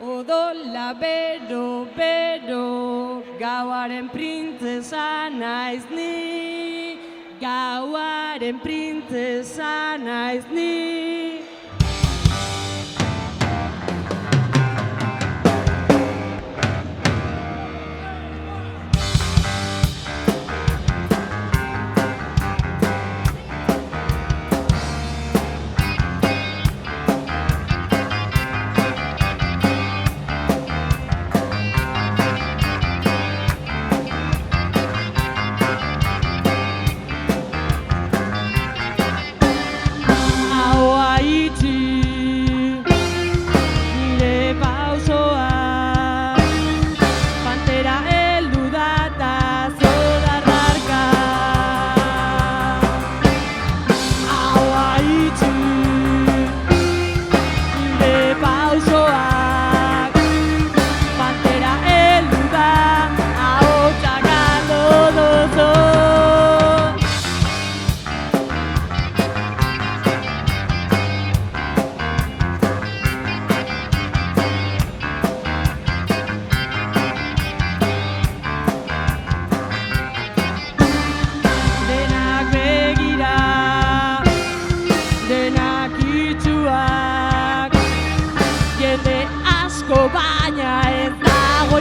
Odola bero, bero, gauaren printzesa naiz ni, gauaren printzesa naiz ni. Baina ez dago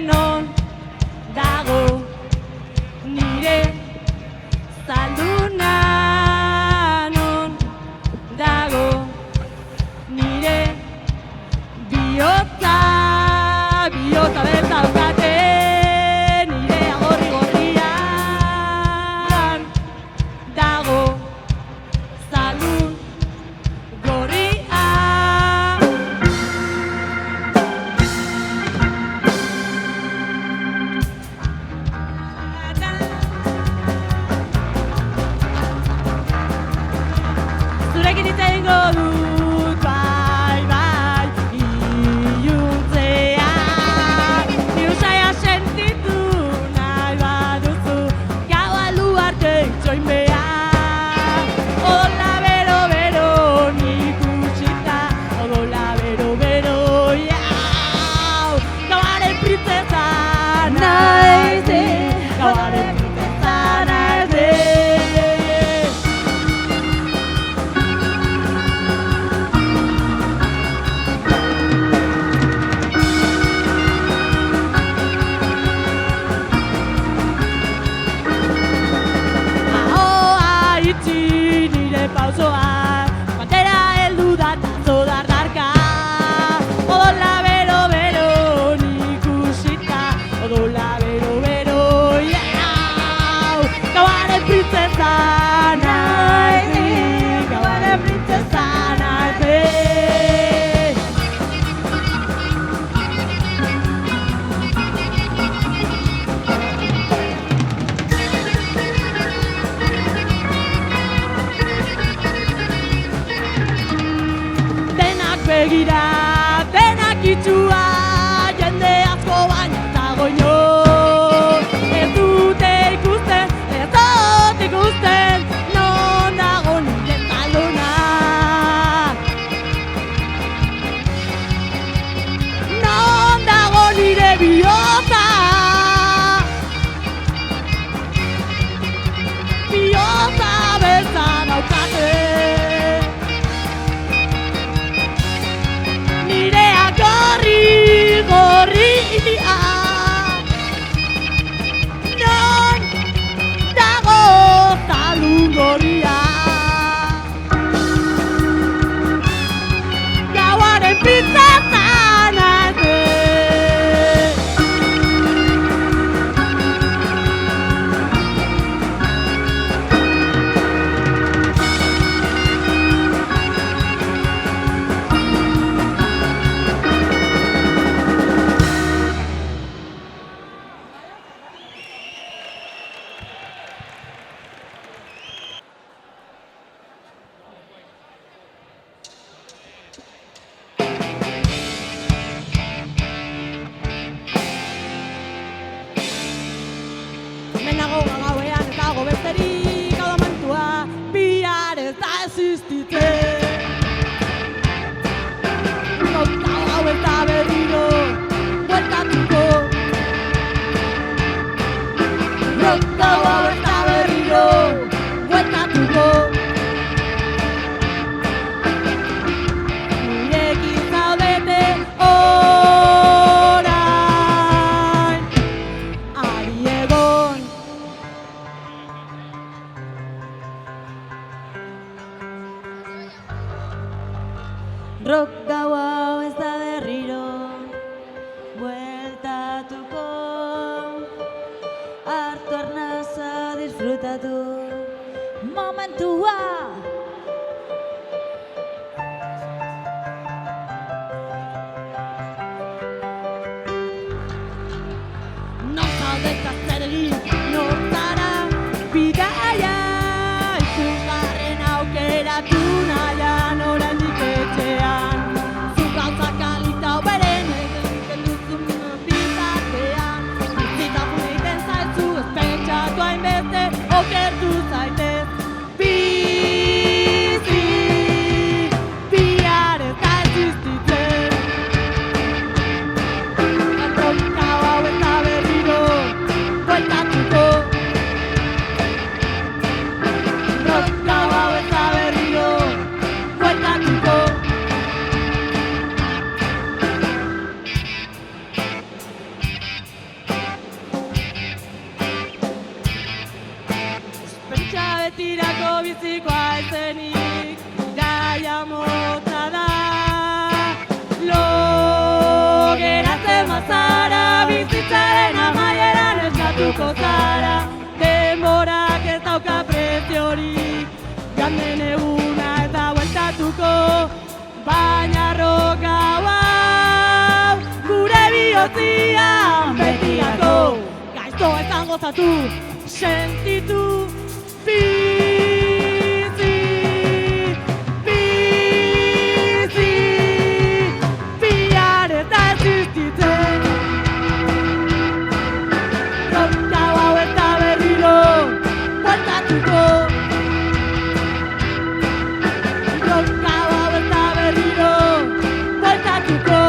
non dago nire zalduna, non dago nire bihotza, bihotza bezaukate nire agorri gorrian, dago zaldun gorria. Zurekin hitz egingo dut, bai, bai, iluntzean. Ilusaia sentitu nahi baduzu, gaua luarte itxoin behar. Odola bero, bero, nik utzita, odola bero, bero, jau. Gauaren printzesa naiz, gauaren printzesa naiz. Nire pausoak, batera heldu da tazo dardarka. Odola bero, bero, nik usita, odola bero, bero, jau. Gauaren printzesa naiz, gauaren printzesa naiz. Begira, denak itxua, jende asko baina ez dago inor. Ez dute ikusten, ez dut ikusten, non dago nire zalduna. Non dago nire bihotza. Bihotza beltza daukate. Nirea gorri, gorria. Non dago zaldun gorria. Gauaren printzesa naiz. Rock gau hau ez da berriro bueltatuko, hartu arnaza disfrutatu momentua. Non zaude eta zer egin nortara bidaia, ikusgarren aukeratu nahian oraindik etxean. Zuk gauzak alita beren egiten duzun bitartean, bizitasun egiten zaizu ez pentsatu hainbeste, okertu zaitez. Bizi, bihar ez da existitzen. Erronka hau ez da berriro bueltatuko. Erronka hau ez da berriro bueltatuko. Pentsa betirako bizikoa ezenik, iraia motza da. Lo geratzen bazara, bizitzaren amaieran eskatuko zara. Denborak ez dauka preziorik, joan den eguna ez da bueltatuko. Baina roka hau gure bihotzian betirako. Gaizto ezan gozatu, sentitu, bizi, bizi, bihar ez da existitzen. Roka hau ez da berriro bueltatuko. Roka hau ez da berriro bueltatuko.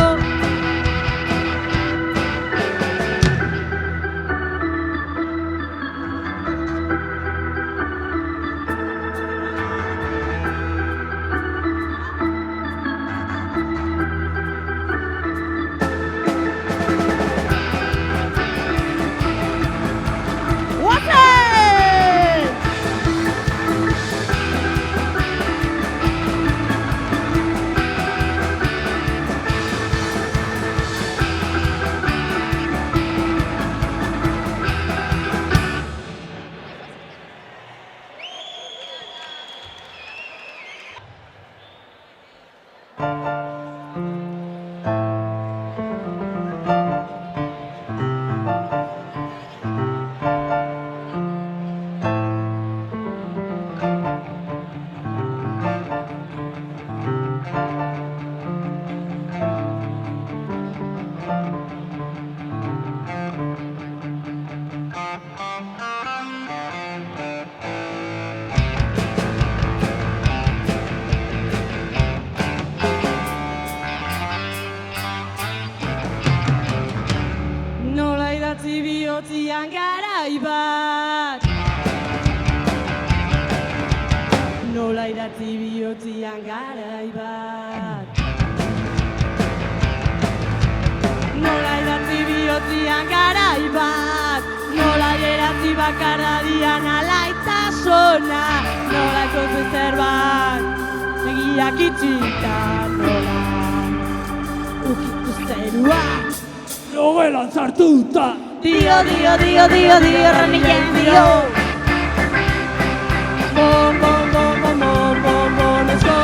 Nola idatzi bihotzian garai bat. Nola idatzi bihotzian garai bat. Nola idatzi bihotzian garai bat. Nola geratzi bakarra dian alaitasuna. Nola ikozu zerbat egiak itxita. Nola ukitu zerua logelan sartuta. Dio, erraniken dio. Bon, let's go.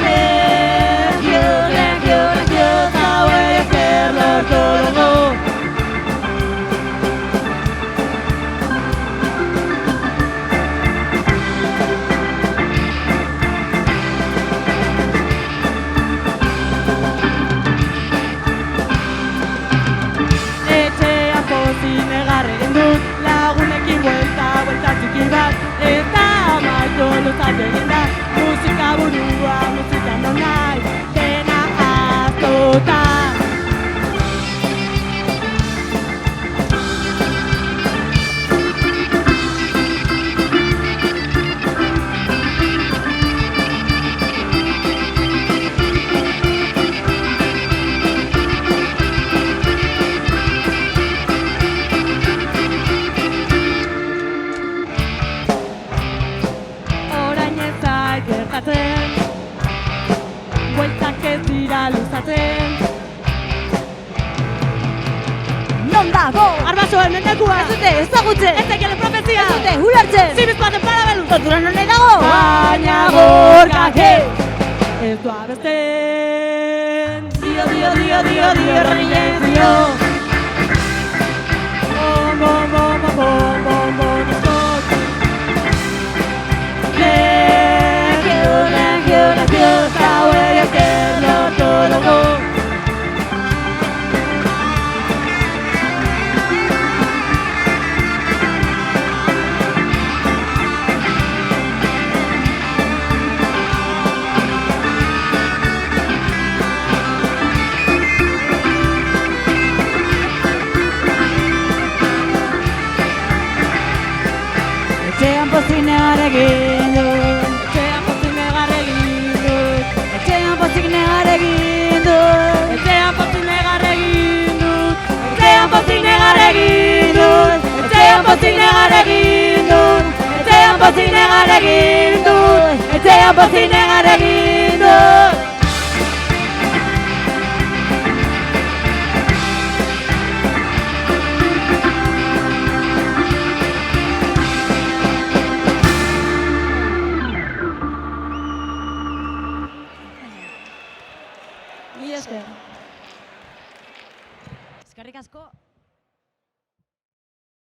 Thank you, how way to hacerlo todo. Etxean pozik negarren dut, bueltak ez dira luzatzen. Non dago? Arbasoen mendekua, Ez dute ezagutzen. Ezekielen profezia, Ez dute ulertzen. zibizkoaten parabelu, Tortura non dago? baina gorkak ez du abesten. Dio, reginen dio. Bom, diskok. Legio, zauei ekerlo toloko. Etxean pozik negaregin dut. Etxean pozik negarregin dut. Etxean pozik negaregin dut. Etxean pozik negarregin dut. Etxean pozik negarregin dut. Etxean pozik negarregin dut. Etxean pozik negarregin dut. Etxean pozik negarregin dut.